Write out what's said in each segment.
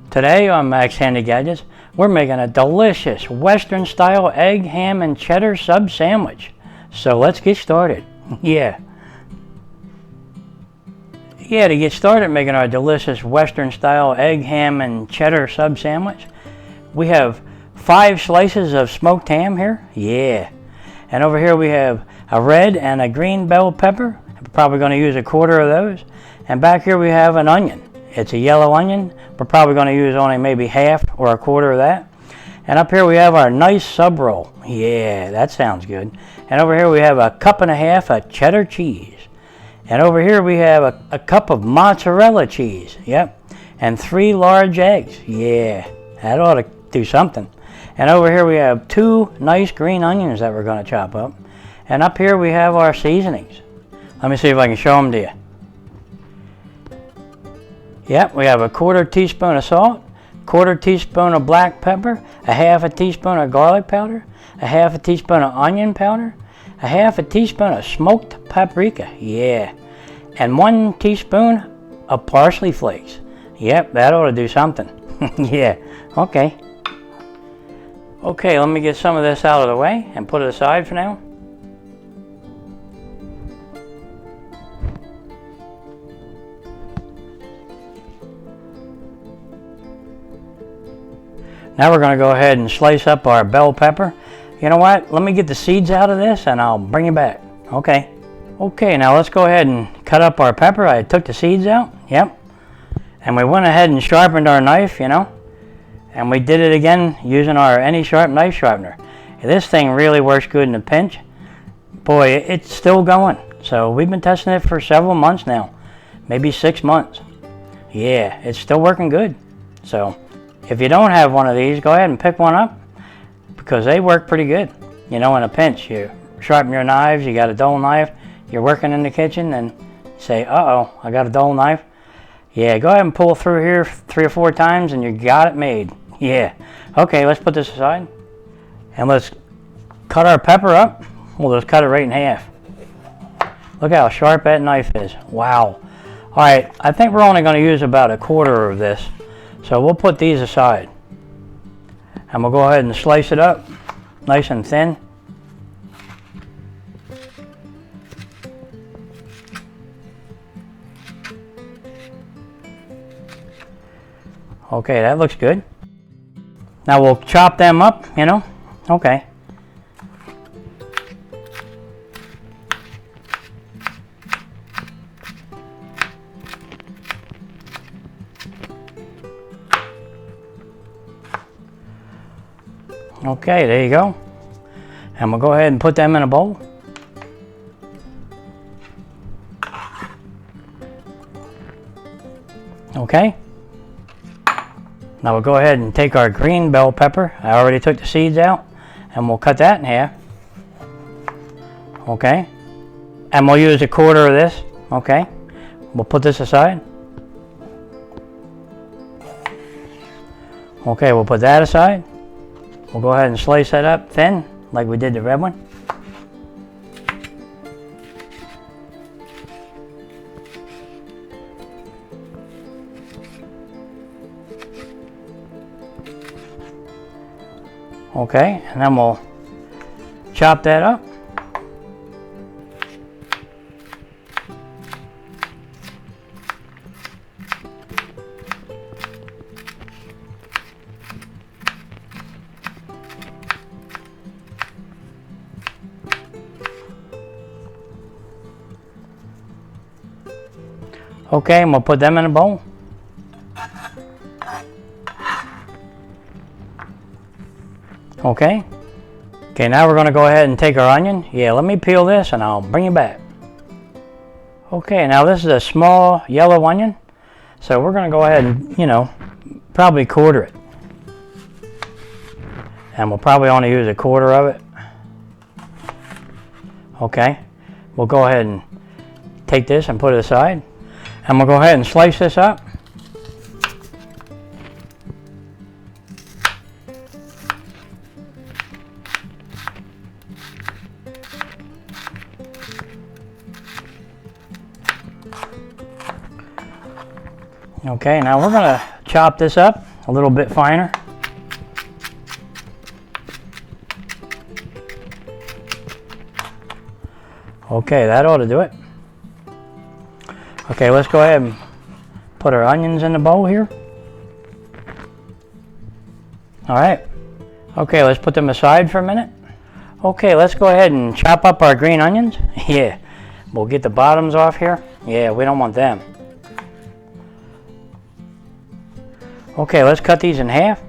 Today on Max Handy Gadgets, we're making a delicious Western style egg, ham, and cheddar sub sandwich. So let's get started. To get started making our delicious Western style egg, ham, and cheddar sub sandwich, we have 5 slices of smoked ham here. And over here we have a red and a green bell pepper. We're probably going to use a quarter of those. And back here we have an onion. It's a yellow onion. We're probably going to use only maybe half or a quarter of that. And up here we have our nice sub roll. That sounds good. And over here we have a cup and a half of cheddar cheese. And over here we have a cup of mozzarella cheese. And 3 large eggs. That ought to do something. And over here we have 2 nice green onions that we're going to chop up. And up here we have our seasonings. Let me see if I can show them to you. We have a 1/4 teaspoon of salt, 1/4 teaspoon of black pepper, a 1/2 teaspoon of garlic powder, a 1/2 teaspoon of onion powder, a 1/2 teaspoon of smoked paprika, and 1 teaspoon of parsley flakes. That ought to do something. Okay, let me get some of this out of the way and put it aside for now. Now we're going to go ahead and slice up our bell pepper. You know what? Let me get the seeds out of this and I'll bring it back. Okay, now let's go ahead and cut up our pepper. I took the seeds out. And we went ahead and sharpened our knife, And we did it again using our AnySharp knife sharpener. This thing really works good in a pinch. Boy, it's still going. So we've been testing it for several months now. Maybe 6 months. It's still working good. So if you don't have one of these, go ahead and pick one up because they work pretty good. In a pinch, you sharpen your knives, you got a dull knife, you're working in the kitchen and you say, uh-oh, I got a dull knife. Go ahead and pull through here 3 or 4 times and you got it made. Okay, let's put this aside and let's cut our pepper up. We'll just cut it right in half. Look how sharp that knife is. Wow. All right, I think we're only going to use about a 1/4 of this. So we'll put these aside and we'll go ahead and slice it up nice and thin. Okay, that looks good. Now we'll chop them up, Okay. Okay, there you go. And we'll go ahead and put them in a bowl. Okay. Now we'll go ahead and take our green bell pepper. I already took the seeds out. And we'll cut that in half. Okay. And we'll use a 1/4 of this. Okay. We'll put this aside. Okay, we'll put that aside. We'll go ahead and slice that up thin like we did the red one. Okay, and then we'll chop that up. Okay, and we'll put them in a bowl. Okay, now we're going to go ahead and take our onion. Let me peel this and I'll bring it back. Okay, now this is a small yellow onion. So we're going to go ahead and, probably 1/4 it. And we'll probably only use a 1/4 of it. Okay, we'll go ahead and take this and put it aside. And we'll go ahead and slice this up. Okay, now we're going to chop this up a little bit finer. Okay, that ought to do it. Okay, let's go ahead and put our onions in the bowl here. Alright. Okay, let's put them aside for a minute. Okay, let's go ahead and chop up our green onions. Yeah, we'll get the bottoms off here. Yeah, we don't want them. Okay, let's cut these in half.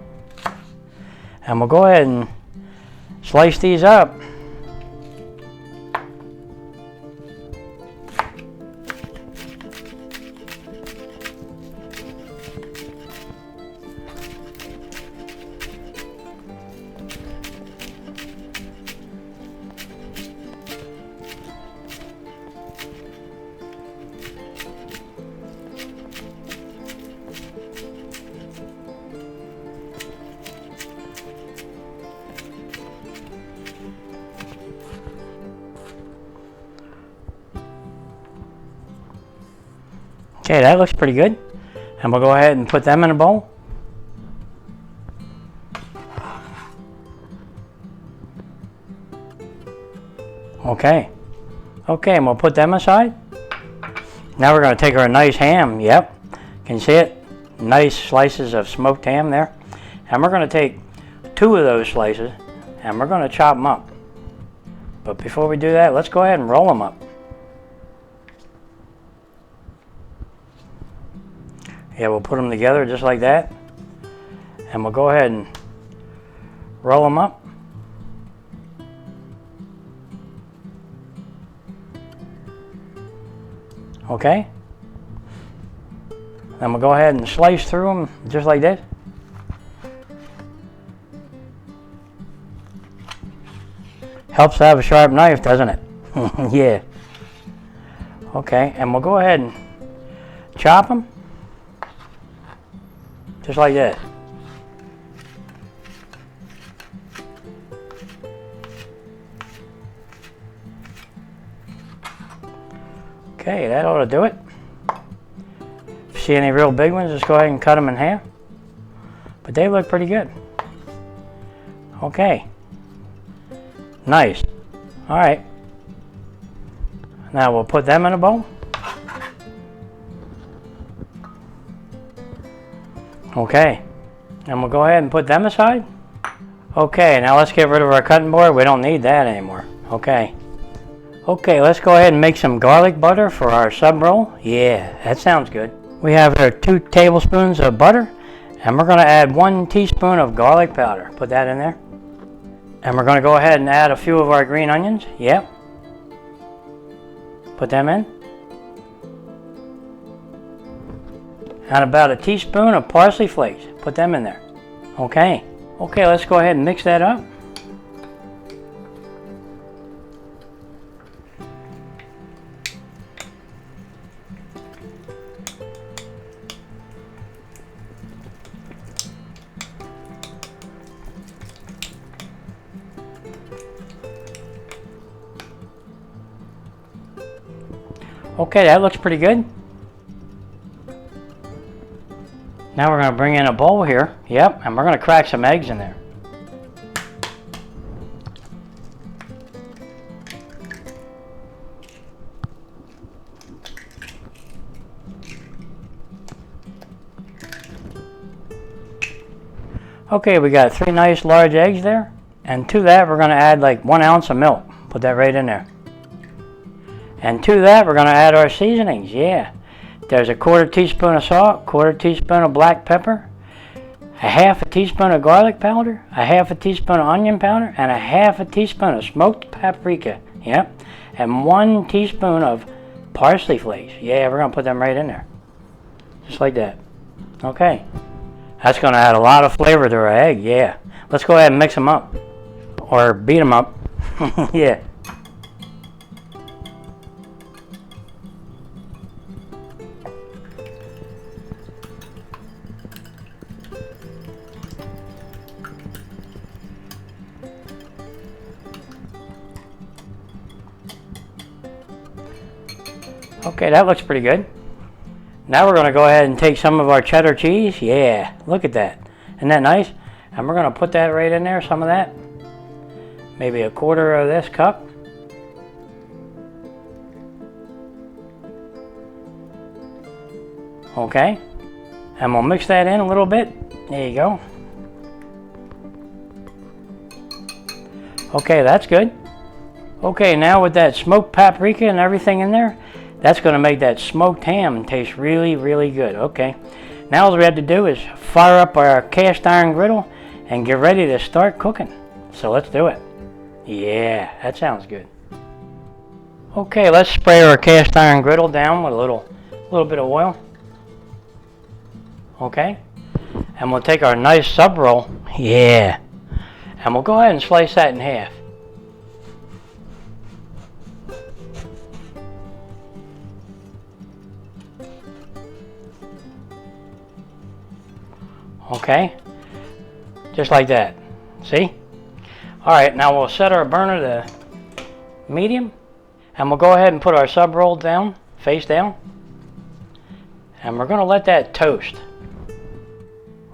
And we'll go ahead and slice these up. Okay, that looks pretty good. And we'll go ahead and put them in a bowl. Okay. Okay, and we'll put them aside. Now we're going to take our nice ham. Yep. Can you see it? Nice slices of smoked ham there. And we're going to take 2 of those slices and we're going to chop them up. But before we do that, let's go ahead and roll them up. Yeah, we'll put them together just like that. And we'll go ahead and roll them up. Okay. Then we'll go ahead and slice through them just like this. Helps to have a sharp knife, doesn't it? Yeah. Okay, and we'll go ahead and chop them. Just like that. Okay, that ought to do it. If you see any real big ones, just go ahead and cut them in half. But they look pretty good. Okay. Nice. Alright. Now we'll put them in a bowl. Okay, and we'll go ahead and put them aside. Okay, now let's get rid of our cutting board. We don't need that anymore. Okay. Okay, let's go ahead and make some garlic butter for our sub roll. Yeah, that sounds good. We have our 2 tablespoons of butter, and we're going to add 1 teaspoon of garlic powder. Put that in there. And we're going to go ahead and add a few of our green onions. Yep. Put them in. And about a teaspoon of parsley flakes. Put them in there. Okay. Okay, let's go ahead and mix that up. Okay, that looks pretty good. Now we're going to bring in a bowl here. Yep, and we're going to crack some eggs in there. Okay, we got 3 nice large eggs there. And to that, we're going to add like 1 ounce of milk. Put that right in there. And to that, we're going to add our seasonings. Yeah. There's a 1/4 teaspoon of salt, 1/4 teaspoon of black pepper, a 1/2 teaspoon of garlic powder, a 1/2 teaspoon of onion powder, and a 1/2 teaspoon of smoked paprika. Yep. And 1 teaspoon of parsley flakes. Yeah, we're going to put them right in there. Just like that. Okay. That's going to add a lot of flavor to our egg. Yeah. Let's go ahead and mix them up. Or beat them up. Yeah. Okay, that looks pretty good. Now we're going to go ahead and take some of our cheddar cheese. Yeah, look at that. Isn't that nice? And we're going to put that right in there, some of that. Maybe a quarter of this cup. Okay. And we'll mix that in a little bit. There you go. Okay, that's good. Okay, now with that smoked paprika and everything in there, that's going to make that smoked ham taste really, really good. Okay. Now all we have to do is fire up our cast iron griddle and get ready to start cooking. So let's do it. Yeah, that sounds good. Okay, let's spray our cast iron griddle down with a little bit of oil. Okay, and we'll take our nice sub roll. Yeah, and we'll go ahead and slice that in half. Okay, just like that. See? Alright, now we'll set our burner to medium, and we'll go ahead and put our sub roll down, face down, and we're going to let that toast.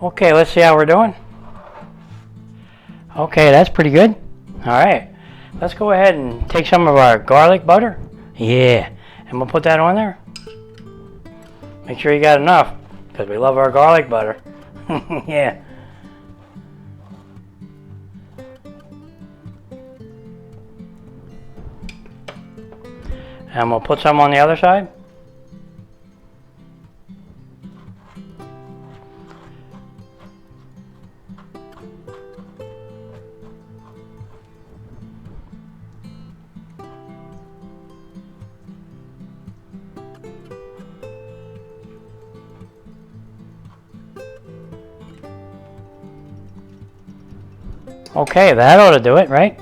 Okay, let's see how we're doing. Okay, that's pretty good. Alright, let's go ahead and take some of our garlic butter. Yeah, and we'll put that on there. Make sure you got enough, because we love our garlic butter. Yeah. And we'll put some on the other side. Okay, that ought to do it, right?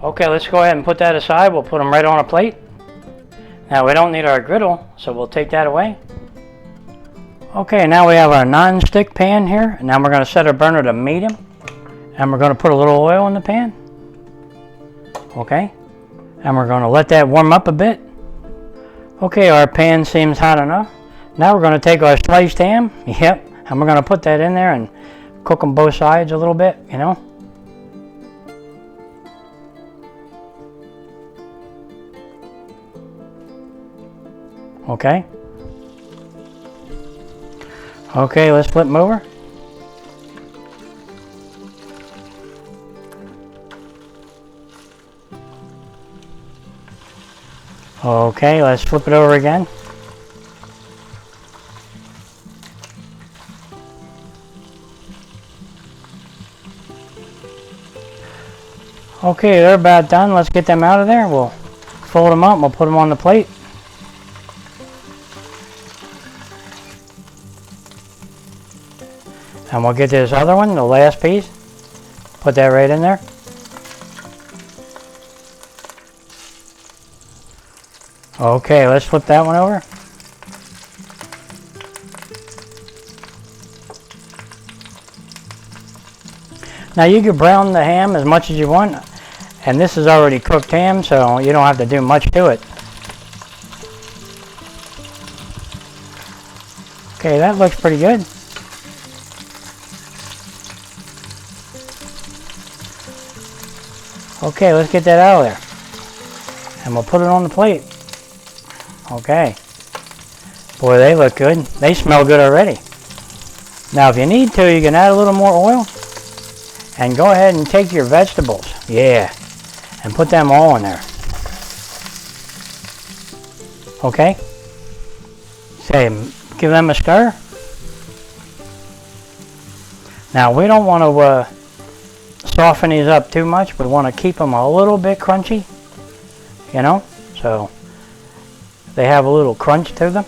Okay, let's go ahead and put that aside. We'll put them right on a plate. Now we don't need our griddle, so we'll take that away. Okay, now we have our non-stick pan here. And now we're going to set our burner to medium. And we're going to put a little oil in the pan. Okay, and we're going to let that warm up a bit. Okay, our pan seems hot enough. Now we're going to take our sliced ham. Yep, and we're going to put that in there and cook them both sides a little bit, you know. Okay. Okay, let's flip them over. Okay, let's flip it over again. Okay, they're about done. Let's get them out of there. We'll fold them up and we'll put them on the plate. And we'll get this other one, the last piece. Put that right in there. Okay, let's flip that one over. Now you can brown the ham as much as you want. And this is already cooked ham, so you don't have to do much to it. Okay, that looks pretty good. Okay, let's get that out of there. And we'll put it on the plate. Okay. Boy, they look good. They smell good already. Now, if you need to, you can add a little more oil. And go ahead and take your vegetables. Yeah. And put them all in there. Okay. Say, give them a stir. Now, we don't want to soften these up too much. We want to keep them a little bit crunchy, you know, so they have a little crunch to them.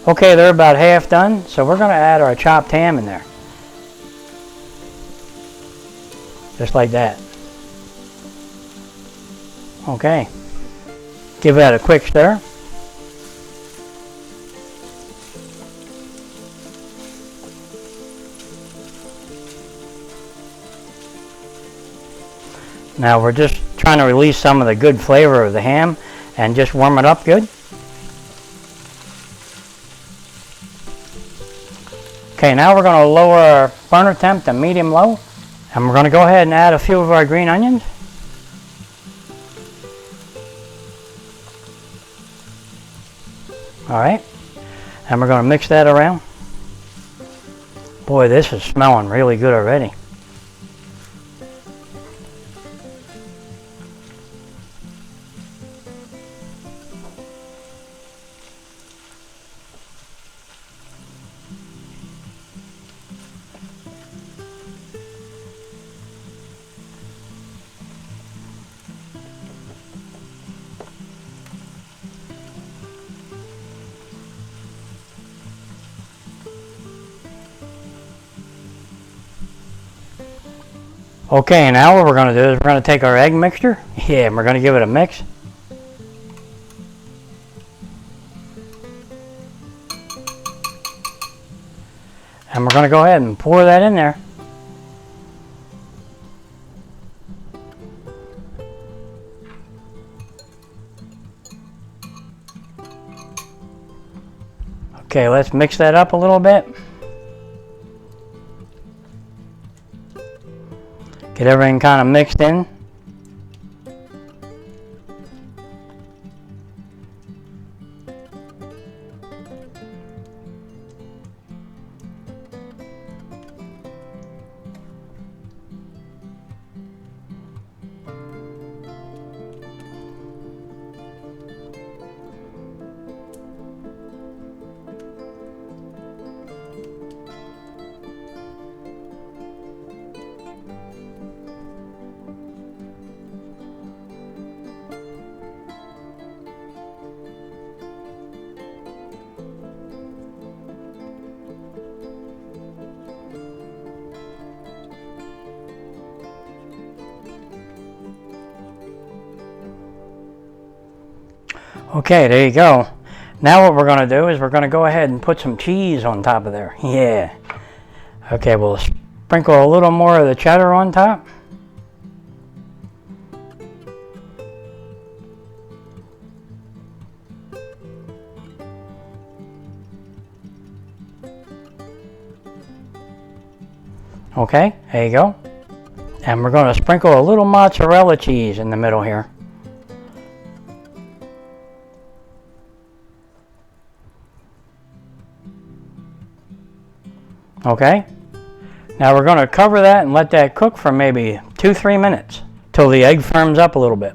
Okay, they're about half done, so we're going to add our chopped ham in there. Just like that. Okay. Give that a quick stir. Now we're just trying to release some of the good flavor of the ham and just warm it up good. Okay, now we're going to lower our burner temp to medium-low, and we're going to go ahead and add a few of our green onions. All right, and we're going to mix that around. Boy, this is smelling really good already. Okay, now what we're going to do is we're going to take our egg mixture, and we're going to give it a mix. And we're going to go ahead and pour that in there. Okay, let's mix that up a little bit. Get everything kind of mixed in. Okay, there you go. Now what we're going to do is we're going to go ahead and put some cheese on top of there. Yeah. Okay, we'll sprinkle a little more of the cheddar on top. Okay, there you go. And we're going to sprinkle a little mozzarella cheese in the middle here. Okay, now we're going to cover that and let that cook for maybe 2-3 minutes till the egg firms up a little bit.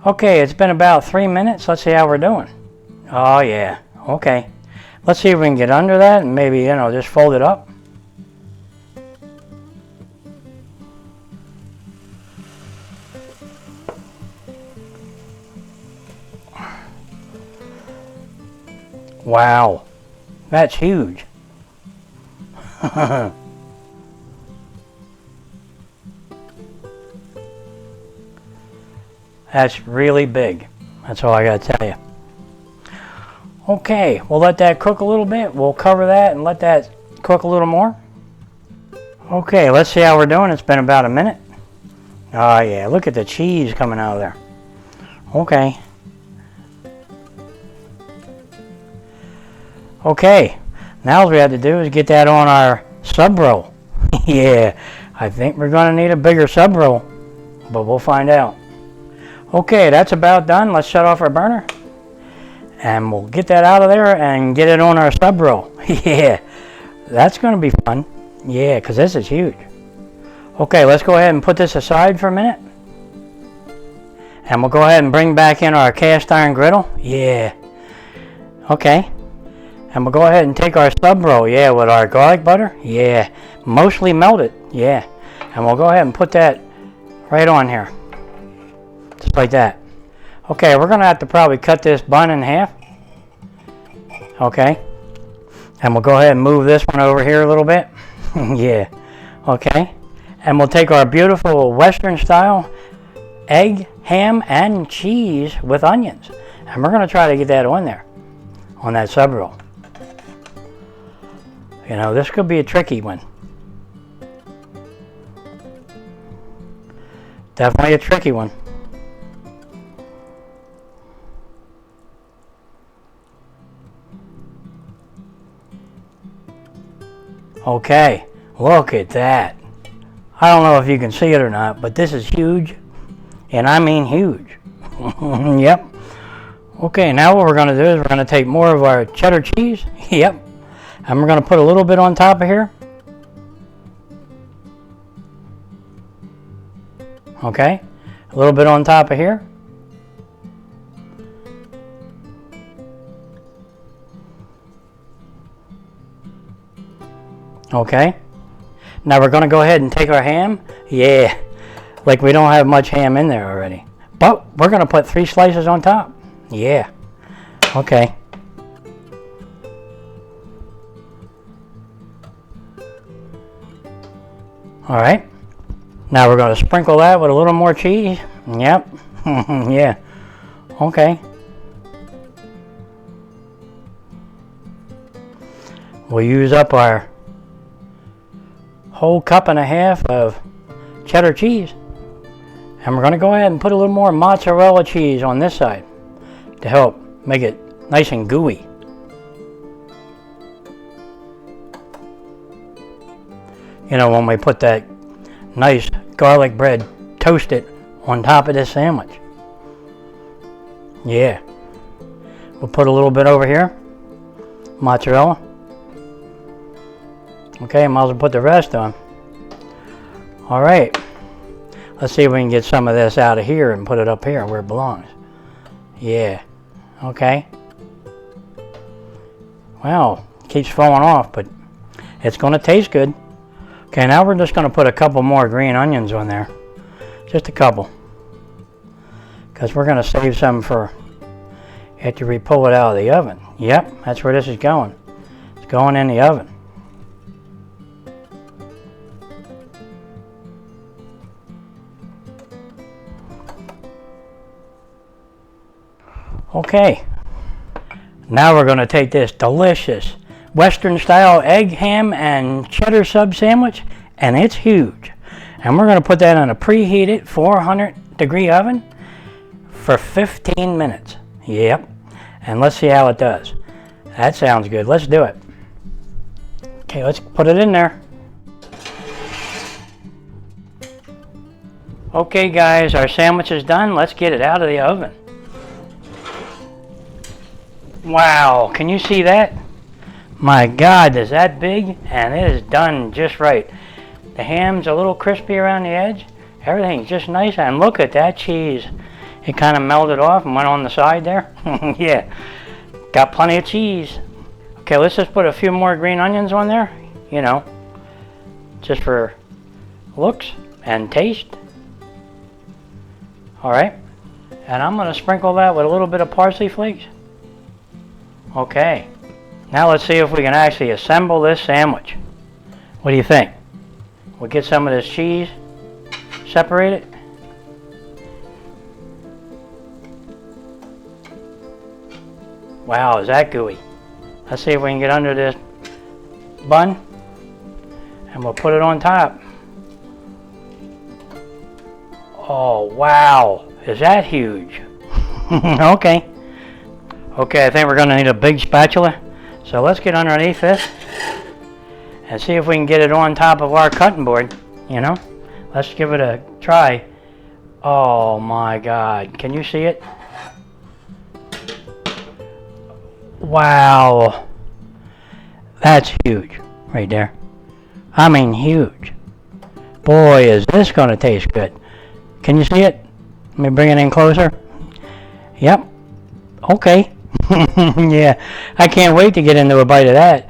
Okay, it's been about 3 minutes. Let's see how we're doing. Oh yeah, okay. Let's see if we can get under that and maybe, just fold it up. Wow, that's huge. That's really big. That's all I gotta tell you. Okay, we'll let that cook a little bit. We'll cover that and let that cook a little more. Okay, let's see how we're doing. It's been about a minute. Oh yeah, look at the cheese coming out of there. Okay. Okay, now all we have to do is get that on our sub roll. Yeah, I think we're going to need a bigger sub roll, but we'll find out. Okay, that's about done. Let's shut off our burner, and we'll get that out of there and get it on our sub roll. Yeah, that's going to be fun. Yeah, because this is huge. Okay, let's go ahead and put this aside for a minute, and we'll go ahead and bring back in our cast iron griddle. Yeah. Okay. And we'll go ahead and take our sub roll, yeah, with our garlic butter, yeah, mostly melted, yeah. And we'll go ahead and put that right on here, just like that. Okay, we're gonna have to probably cut this bun in half. Okay, and we'll go ahead and move this one over here a little bit. Yeah, okay. And we'll take our beautiful Western style egg, ham, and cheese with onions. And we're gonna try to get that on there, on that sub roll. This could be a tricky one. Definitely a tricky one. Okay, look at that. I don't know if you can see it or not, but this is huge. And I mean huge. Yep. Okay, now what we're going to do is we're going to take more of our cheddar cheese. Yep. And we're going to put a little bit on top of here. Okay. A little bit on top of here. Okay. Now we're going to go ahead and take our ham. Yeah. Like we don't have much ham in there already. But we're going to put 3 slices on top. Yeah. Okay. Alright. Now we're going to sprinkle that with a little more cheese. Yep. Yeah. Okay. We'll use up our whole cup and a half of cheddar cheese. And we're going to go ahead and put a little more mozzarella cheese on this side to help make it nice and gooey. You know, when we put that nice garlic bread toasted on top of this sandwich. Yeah. We'll put a little bit over here. Mozzarella. Okay, might as well put the rest on. Alright. Let's see if we can get some of this out of here and put it up here where it belongs. Yeah. Okay. Well, it keeps falling off, but it's going to taste good. Okay, now we're just going to put a couple more green onions on there. Just a couple. Because we're going to save some for after we pull it out of the oven. Yep, that's where this is going. It's going in the oven. Okay, now we're going to take this delicious Western style egg, ham, and cheddar sub sandwich, and it's huge. And we're going to put that in a preheated 400-degree oven for 15 minutes. Yep, and let's see how it does. That sounds good. Let's do it. Okay, let's put it in there. Okay guys, our sandwich is done. Let's get it out of the oven. Wow, can you see that? My God, is that big? And it is done just right. The ham's a little crispy around the edge. Everything's just nice. And look at that cheese. It kind of melted off and went on the side there. Yeah, got plenty of cheese. Okay, let's just put a few more green onions on there. You know, just for looks and taste. All right, and I'm going to sprinkle that with a little bit of parsley flakes. Okay, now let's see if we can actually assemble this sandwich. What do you think? We'll get some of this cheese, separate it. Wow, is that gooey? Let's see if we can get under this bun, and we'll put it on top. Oh, wow, is that huge? Okay. Okay, I think we're going to need a big spatula. So let's get underneath this and see if we can get it on top of our cutting board, you know. Let's give it a try. Oh my God, can you see it? Wow, that's huge right there. I mean huge. Boy, is this going to taste good. Can you see it? Let me bring it in closer. Yep. Okay. Yeah, I can't wait to get into a bite of that.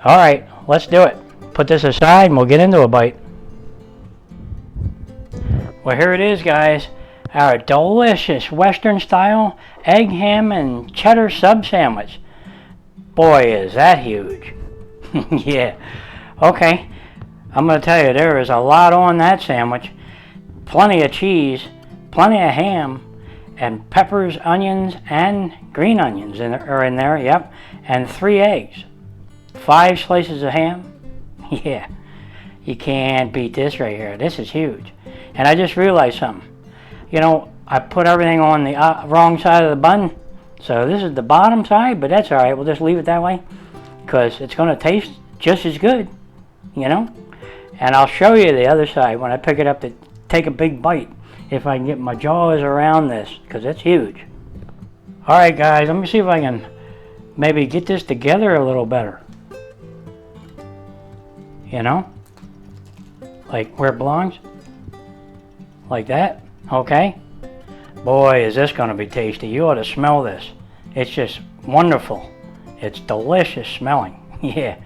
All right, let's do it. Put this aside and we'll get into a bite. Well, here it is, guys. Our delicious Western style egg, ham, and cheddar sub sandwich. Boy, is that huge. Yeah. Okay, I'm going to tell you, there is a lot on that sandwich. Plenty of cheese, plenty of ham, and peppers, onions, and green onions are in there, yep. And 3 eggs. 5 slices of ham. Yeah, you can't beat this right here. This is huge. And I just realized something. You know, I put everything on the wrong side of the bun. So this is the bottom side, but that's all right. We'll just leave it that way because it's going to taste just as good. you know? And I'll show you the other side when I pick it up to take a big bite, if I can get my jaws around this, because it's huge. Alright guys, let me see if I can maybe get this together a little better. You know? Like where it belongs. Like that. Okay. Boy, is this going to be tasty. You ought to smell this. It's just wonderful. It's delicious smelling. Yeah.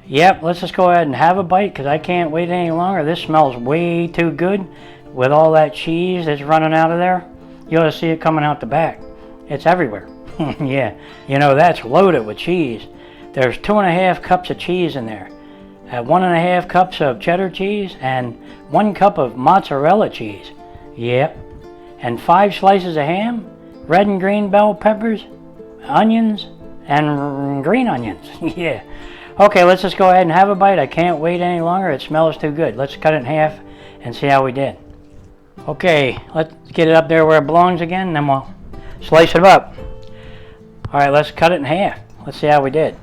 Yep, let's just go ahead and have a bite because I can't wait any longer. This smells way too good with all that cheese that's running out of there. You ought to see it coming out the back. It's everywhere. Yeah, you know, that's loaded with cheese. There's 2.5 cups of cheese in there. 1.5 cups of cheddar cheese and 1 cup of mozzarella cheese. Yep. And 5 slices of ham, red and green bell peppers, onions, and green onions. Yeah. Okay, let's just go ahead and have a bite. I can't wait any longer. It smells too good. Let's cut it in half and see how we did. Okay, let's get it up there where it belongs again, and then we'll slice it up. All right, let's cut it in half. Let's see how we did.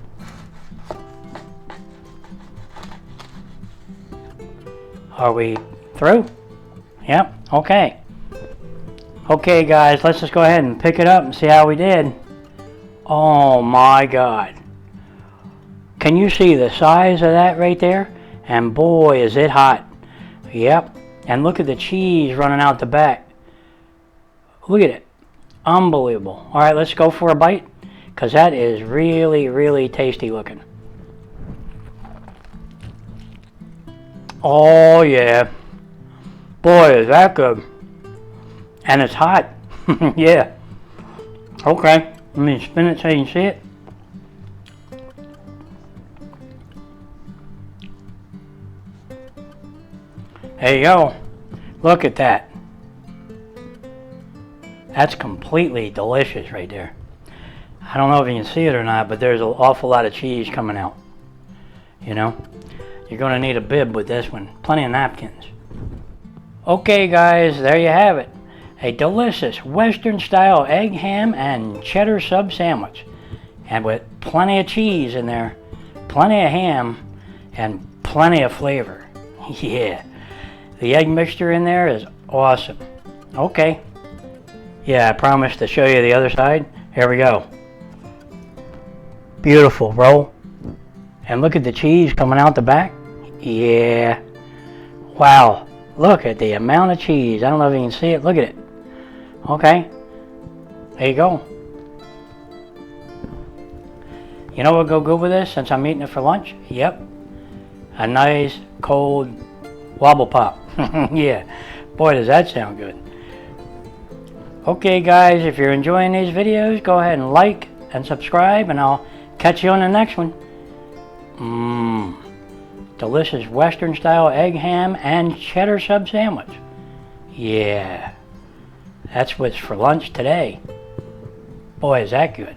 Are we through? Yep, okay. Okay, guys, let's just go ahead and pick it up and see how we did. Oh my God. Can you see the size of that right there? And boy, is it hot. Yep. And look at the cheese running out the back. Look at it. Unbelievable. All right, let's go for a bite because that is really, really tasty looking. Oh, yeah. Boy, is that good. And it's hot. Yeah. Okay. Let me spin it so you can see it. There you go. Look at that. That's completely delicious right there. I don't know if you can see it or not, but there's an awful lot of cheese coming out. You know? You're going to need a bib with this one. Plenty of napkins. Okay guys, there you have it. A delicious Western style egg ham and cheddar sub sandwich. And with plenty of cheese in there, plenty of ham, and plenty of flavor. Yeah. The egg mixture in there is awesome. Okay. Yeah, I promised to show you the other side. Here we go. Beautiful, bro. And look at the cheese coming out the back. Yeah. Wow. Look at the amount of cheese. I don't know if you can see it. Look at it. Okay. There you go. You know what would go good with this since I'm eating it for lunch? Yep. A nice cold wobble pop. Yeah. Boy, does that sound good. Okay guys, if you're enjoying these videos, go ahead and like and subscribe, and I'll catch you on the next one. Delicious Western style egg ham and cheddar sub sandwich. Yeah. That's what's for lunch today. Boy, is that good.